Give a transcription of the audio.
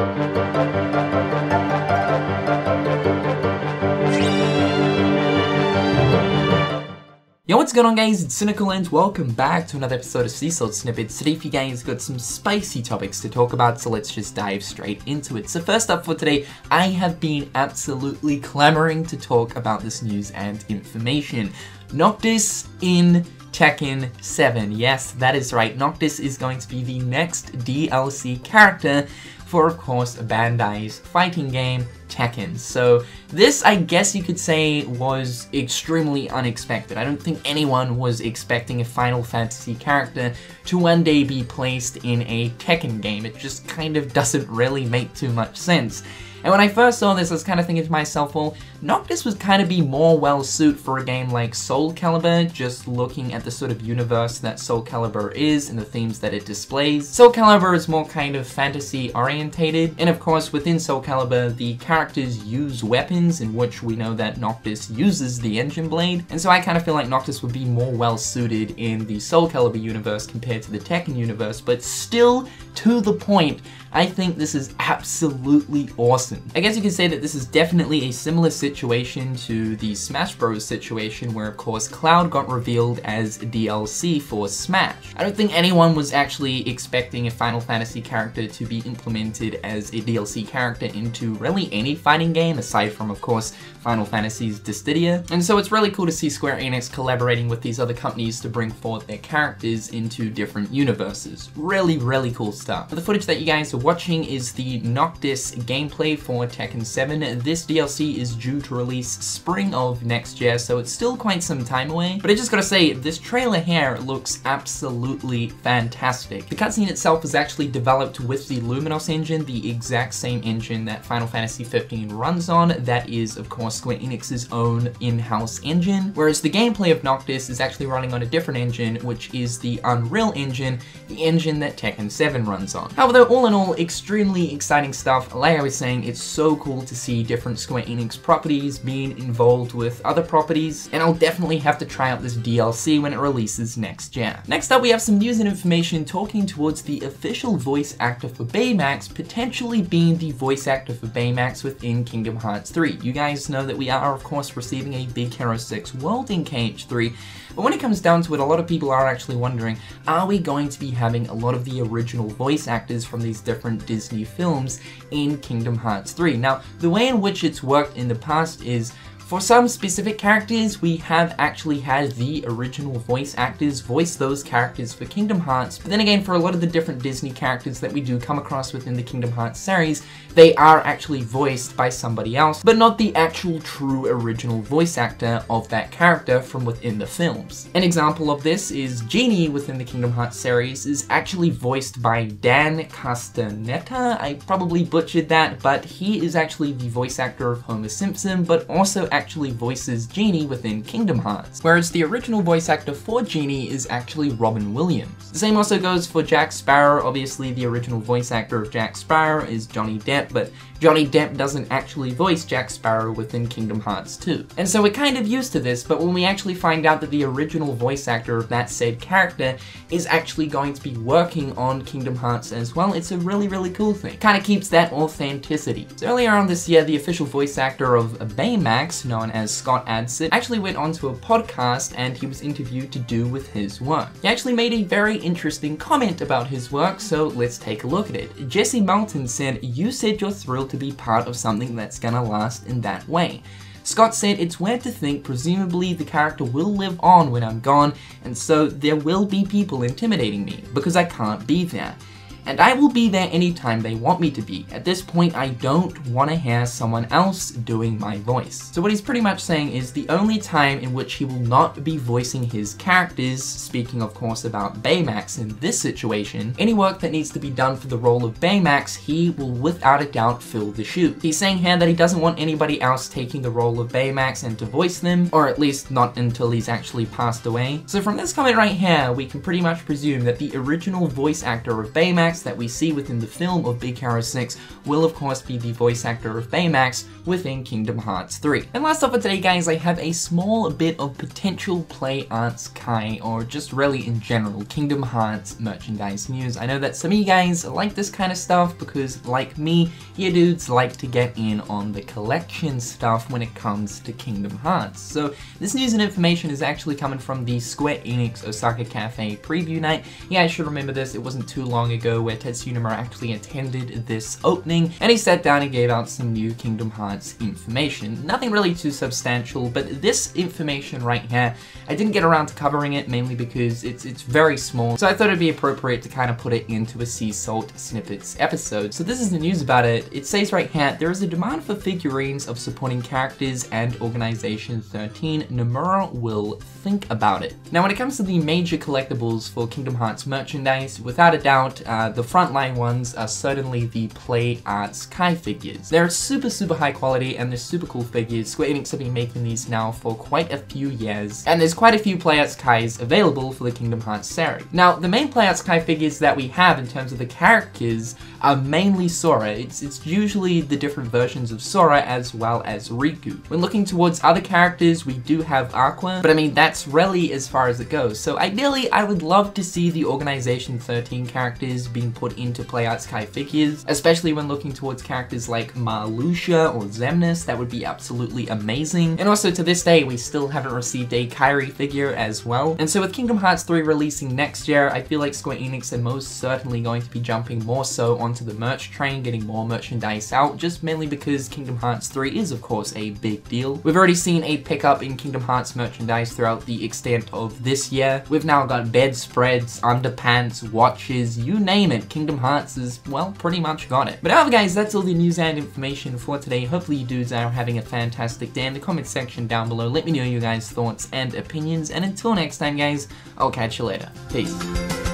Yo, what's going on guys, it's Cynical and welcome back to another episode of XIII Snippets. Today for you guys got some spicy topics to talk about, so let's just dive straight into it. So first up for today, I have been absolutely clamoring to talk about this news and information. Noctis in Tekken 7. Yes, that is right, Noctis is going to be the next DLC character for, of course, Bandai's fighting game, Tekken. So this, I guess you could say, was extremely unexpected. I don't think anyone was expecting a Final Fantasy character to one day be placed in a Tekken game. It just kind of doesn't really make too much sense. And when I first saw this, I was kind of thinking to myself, well, Noctis would kind of be more well-suited for a game like SoulCalibur, just looking at the sort of universe that SoulCalibur is and the themes that it displays. SoulCalibur is more kind of fantasy-orientated, and of course, within SoulCalibur, the characters use weapons, in which we know that Noctis uses the engine blade, and so I kind of feel like Noctis would be more well-suited in the SoulCalibur universe compared to the Tekken universe, but still, to the point, I think this is absolutely awesome. I guess you could say that this is definitely a similar situation to the Smash Bros situation, where of course Cloud got revealed as DLC for Smash. I don't think anyone was actually expecting a Final Fantasy character to be implemented as a DLC character into really any fighting game, aside from of course Final Fantasy's Dissidia. And so it's really cool to see Square Enix collaborating with these other companies to bring forth their characters into different universes. Really, really cool stuff. But the footage that you guys are watching is the Noctis gameplay for Tekken 7. This DLC is due to release spring of next year, so it's still quite some time away. But I just gotta say, this trailer here looks absolutely fantastic. The cutscene itself is actually developed with the Luminos engine, the exact same engine that Final Fantasy 15 runs on. That is, of course, Square Enix's own in-house engine, whereas the gameplay of Noctis is actually running on a different engine, which is the Unreal Engine, the engine that Tekken 7 runs on. However, though, all in all, extremely exciting stuff. Like I was saying, it's so cool to see different Square Enix properties being involved with other properties, and I'll definitely have to try out this DLC when it releases next year. Next up, we have some news and information talking towards the official voice actor for Baymax potentially being the voice actor for Baymax within Kingdom Hearts 3. You guys know that we are, of course, receiving a Big Hero 6 world in KH3, but when it comes down to it, a lot of people are actually wondering, are we going to be having a lot of the original voice actors from these different Disney films in Kingdom Hearts 3? Now, the way in which it's worked in the past is, for some specific characters, we have actually had the original voice actors voice those characters for Kingdom Hearts, but then again, for a lot of the different Disney characters that we do come across within the Kingdom Hearts series, they are actually voiced by somebody else, but not the actual true original voice actor of that character from within the films. An example of this is Genie within the Kingdom Hearts series is actually voiced by Dan Castaneda. I probably butchered that, but he is actually the voice actor of Homer Simpson, but also actually voices Genie within Kingdom Hearts, whereas the original voice actor for Genie is actually Robin Williams. The same also goes for Jack Sparrow. Obviously, the original voice actor of Jack Sparrow is Johnny Depp, but Johnny Depp doesn't actually voice Jack Sparrow within Kingdom Hearts 2. And so we're kind of used to this, but when we actually find out that the original voice actor of that said character is actually going to be working on Kingdom Hearts as well, it's a really, really cool thing. Kind of keeps that authenticity. So earlier on this year, the official voice actor of Baymax, known as Scott Adsit, actually went onto a podcast and he was interviewed to do with his work. He actually made a very interesting comment about his work, so let's take a look at it. Jesse Moulton said, "You said you're thrilled to be part of something that's gonna last in that way. Scott said, it's weird to think presumably the character will live on when I'm gone, and so there will be people intimidating me, because I can't be there. And I will be there anytime they want me to be. At this point, I don't want to hear someone else doing my voice." So what he's pretty much saying is the only time in which he will not be voicing his characters, speaking of course about Baymax in this situation, any work that needs to be done for the role of Baymax, he will without a doubt fill the shoe. He's saying here that he doesn't want anybody else taking the role of Baymax and to voice them, or at least not until he's actually passed away. So from this comment right here, we can pretty much presume that the original voice actor of Baymax Baymax that we see within the film of Big Hero 6 will of course be the voice actor of Baymax within Kingdom Hearts 3. And last up for today, guys, I have a small bit of potential Play Arts Kai, or just really in general, Kingdom Hearts merchandise news. I know that some of you guys like this kind of stuff because, like me, you dudes like to get in on the collection stuff when it comes to Kingdom Hearts. So this news and information is actually coming from the Square Enix Osaka Cafe preview night. Yeah, I should remember this. It wasn't too long ago where Tetsuya Nomura actually attended this opening, and he sat down and gave out some new Kingdom Hearts information. Nothing really too substantial, but this information right here, I didn't get around to covering it mainly because it's very small, so I thought it'd be appropriate to kind of put it into a Sea Salt Snippets episode. So this is the news about it. It says right here, there is a demand for figurines of supporting characters and Organization 13. Nomura will think about it. Now when it comes to the major collectibles for Kingdom Hearts merchandise, without a doubt, the frontline ones are certainly the Play Arts Kai figures. They're super high quality and they're super cool figures. Square Enix have been making these now for quite a few years, and there's quite a few Play Arts Kais available for the Kingdom Hearts series. Now the main Play Arts Kai figures that we have in terms of the characters are mainly Sora. It's usually the different versions of Sora as well as Riku. When looking towards other characters, we do have Aqua, but I mean that's really as far as it goes. So ideally, I would love to see the Organization 13 characters being put into Play Arts Kai figures, especially when looking towards characters like Marluxia or Xemnas. That would be absolutely amazing. And also to this day, we still haven't received a Kairi figure as well. And so with Kingdom Hearts 3 releasing next year, I feel like Square Enix are most certainly going to be jumping more so onto the merch train, getting more merchandise out, just mainly because Kingdom Hearts 3 is of course a big deal. We've already seen a pickup in Kingdom Hearts merchandise throughout the extent of this year. We've now got bedspreads, underpants, watches, you name it. Kingdom Hearts has, well, pretty much got it. But however guys, that's all the news and information for today. Hopefully you dudes are having a fantastic day. In the comment section down below, let me know your guys' thoughts and opinions, and until next time guys, I'll catch you later. Peace.